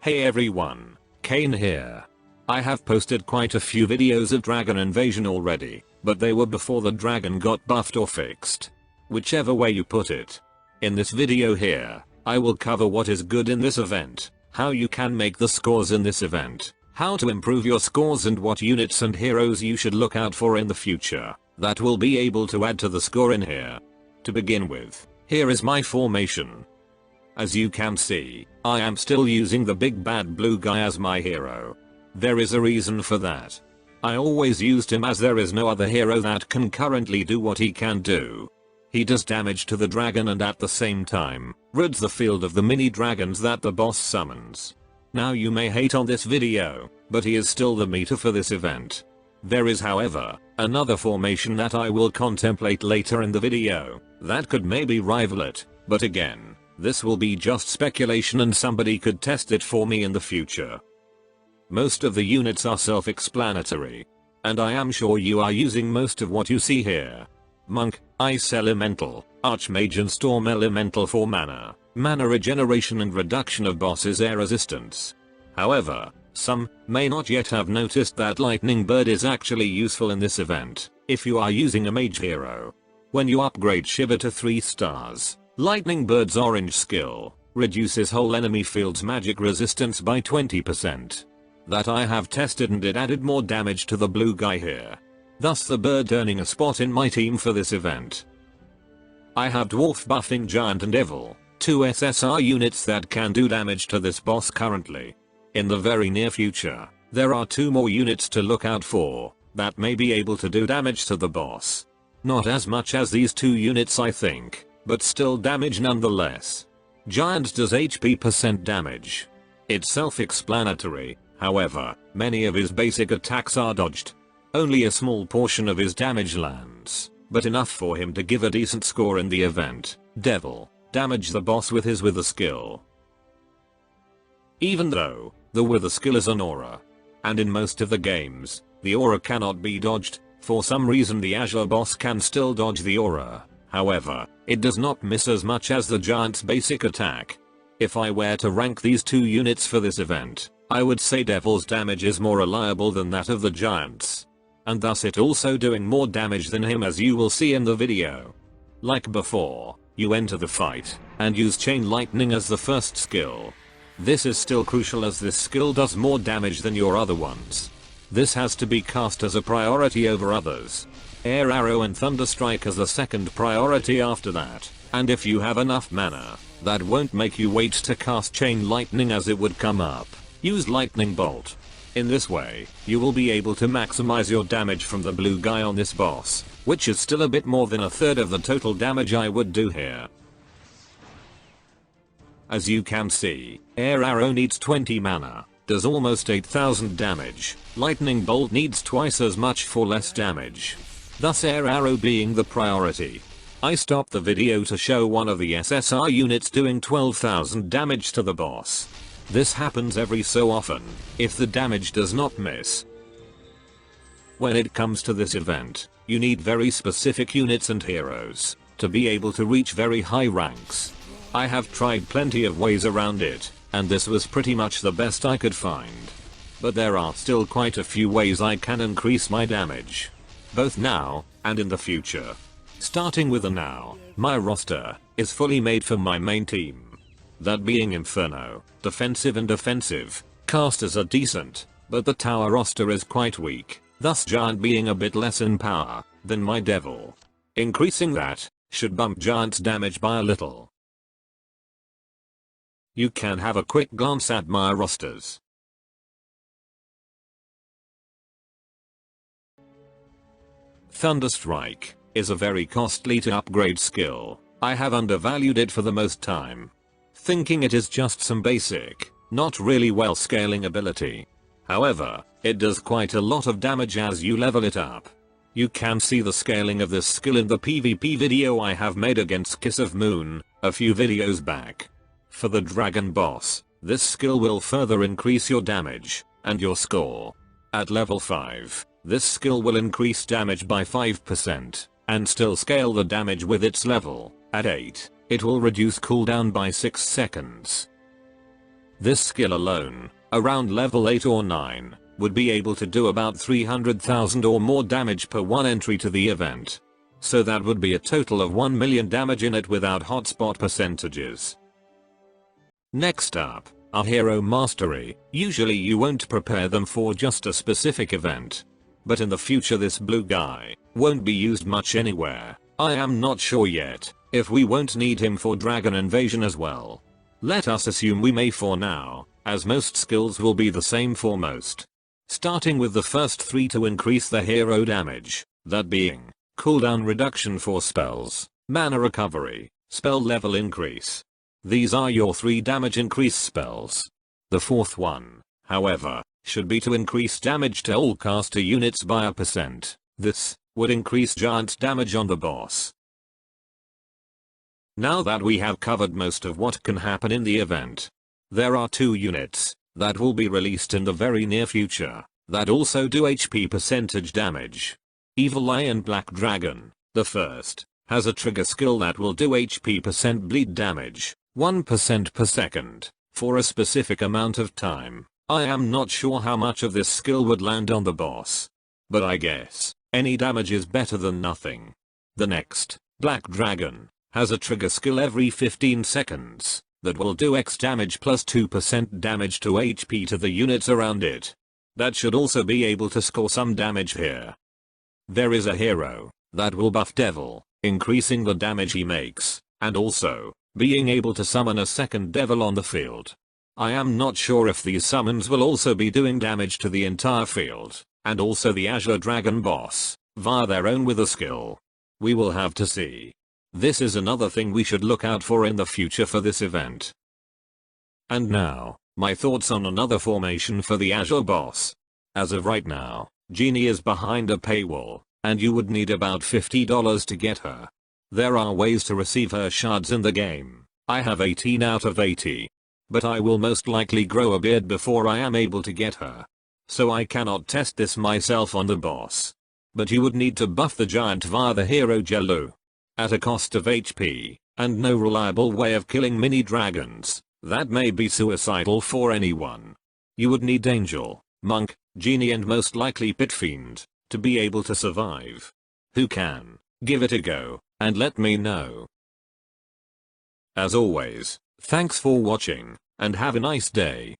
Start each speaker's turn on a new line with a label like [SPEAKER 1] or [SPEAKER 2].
[SPEAKER 1] Hey everyone, Kane here. I have posted quite a few videos of Dragon Invasion already, but they were before the dragon got buffed or fixed. Whichever way you put it. In this video here, I will cover what is good in this event, how you can make the scores in this event, how to improve your scores and what units and heroes you should look out for in the future, that will be able to add to the score in here. To begin with, here is my formation. As you can see, I am still using the big bad blue guy as my hero. There is a reason for that. I always used him as there is no other hero that can currently do what he can do. He does damage to the dragon and at the same time, rids the field of the mini dragons that the boss summons. Now you may hate on this video, but he is still the meta for this event. There is however, another formation that I will contemplate later in the video, that could maybe rival it, but again, this will be just speculation and somebody could test it for me in the future. Most of the units are self-explanatory. And I am sure you are using most of what you see here. Monk, Ice Elemental, Archmage and Storm Elemental for mana regeneration and reduction of bosses' air resistance. However, some may not yet have noticed that Lightning Bird is actually useful in this event, if you are using a mage hero. When you upgrade Shiver to 3 stars, Lightning Bird's orange skill reduces whole enemy field's magic resistance by 20%. That I have tested and it added more damage to the blue guy here. Thus the bird earning a spot in my team for this event. I have Dwarf Buffing Giant and Evil, 2 SSR units that can do damage to this boss currently. In the very near future, there are 2 more units to look out for, that may be able to do damage to the boss. Not as much as these 2 units I think, but still damage nonetheless. Giant does HP % damage. It's self-explanatory, however, many of his basic attacks are dodged. Only a small portion of his damage lands, but enough for him to give a decent score in the event. Devil, damage the boss with his Wither skill. Even though, the Wither skill is an aura. And in most of the games, the aura cannot be dodged, for some reason the Azure boss can still dodge the aura. However, it does not miss as much as the Giant's basic attack. If I were to rank these 2 units for this event, I would say Devil's damage is more reliable than that of the Giant's. And thus it also doing more damage than him as you will see in the video. Like before, you enter the fight, and use Chain Lightning as the first skill. This is still crucial as this skill does more damage than your other ones. This has to be cast as a priority over others. Air Arrow and Thunder Strike as the second priority after that, and if you have enough mana, that won't make you wait to cast Chain Lightning as it would come up. Use Lightning Bolt. In this way, you will be able to maximize your damage from the blue guy on this boss, which is still a bit more than a third of the total damage I would do here. As you can see, Air Arrow needs 20 mana, does almost 8000 damage, Lightning Bolt needs twice as much for less damage. Thus Air Arrow being the priority. I stopped the video to show one of the SSR units doing 12,000 damage to the boss. This happens every so often, if the damage does not miss. When it comes to this event, you need very specific units and heroes, to be able to reach very high ranks. I have tried plenty of ways around it, and this was pretty much the best I could find. But there are still quite a few ways I can increase my damage. Both now, and in the future. Starting with the now, my roster is fully made for my main team. That being Inferno, defensive and offensive, casters are decent, but the tower roster is quite weak, thus Giant being a bit less in power than my Devil. Increasing that should bump Giant's damage by a little. You can have a quick glance at my rosters. Thunder Strike is a very costly to upgrade skill. I have undervalued it for the most time, thinking it is just some basic, not really well scaling ability. However, it does quite a lot of damage as you level it up. You can see the scaling of this skill in the PvP video I have made against Kiss of Moon a few videos back. For the dragon boss, this skill will further increase your damage and your score. At level 5, this skill will increase damage by 5% and still scale the damage with its level. At 8, it will reduce cooldown by 6 seconds. This skill alone, around level 8 or 9, would be able to do about 300,000 or more damage per one entry to the event. So that would be a total of 1 million damage in it without hotspot percentages. Next up, our hero mastery. Usually you won't prepare them for just a specific event. But in the future this blue guy won't be used much anywhere. I am not sure yet if we won't need him for dragon invasion as well. Let us assume we may for now, as most skills will be the same for most. Starting with the first 3 to increase the hero damage, that being cooldown reduction for spells, mana recovery, spell level increase. These are your 3 damage increase spells. The fourth one, however, should be to increase damage to all caster units by a %. This would increase giant damage on the boss. Now that we have covered most of what can happen in the event, there are 2 units that will be released in the very near future that also do HP percentage damage. Evil Eye and Black Dragon. The first has a trigger skill that will do HP % bleed damage, 1% per second, for a specific amount of time. I am not sure how much of this skill would land on the boss, but I guess any damage is better than nothing. The next, Black Dragon, has a trigger skill every 15 seconds that will do X damage plus 2% damage to HP to the units around it. That should also be able to score some damage here. There is a hero that will buff Devil, increasing the damage he makes, and also being able to summon a second devil on the field. I am not sure if these summons will also be doing damage to the entire field, and also the Azure Dragon boss, via their own wither skill. We will have to see. This is another thing we should look out for in the future for this event. And now, my thoughts on another formation for the Azure boss. As of right now, Genie is behind a paywall, and you would need about $50 to get her. There are ways to receive her shards in the game. I have 18 out of 80. But I will most likely grow a beard before I am able to get her. So I cannot test this myself on the boss. But you would need to buff the giant via the hero Jello. At a cost of HP, and no reliable way of killing mini dragons, that may be suicidal for anyone. You would need Angel, Monk, Genie and most likely Pit Fiend, to be able to survive. Who can? Give it a go, and let me know. As always, thanks for watching, and have a nice day.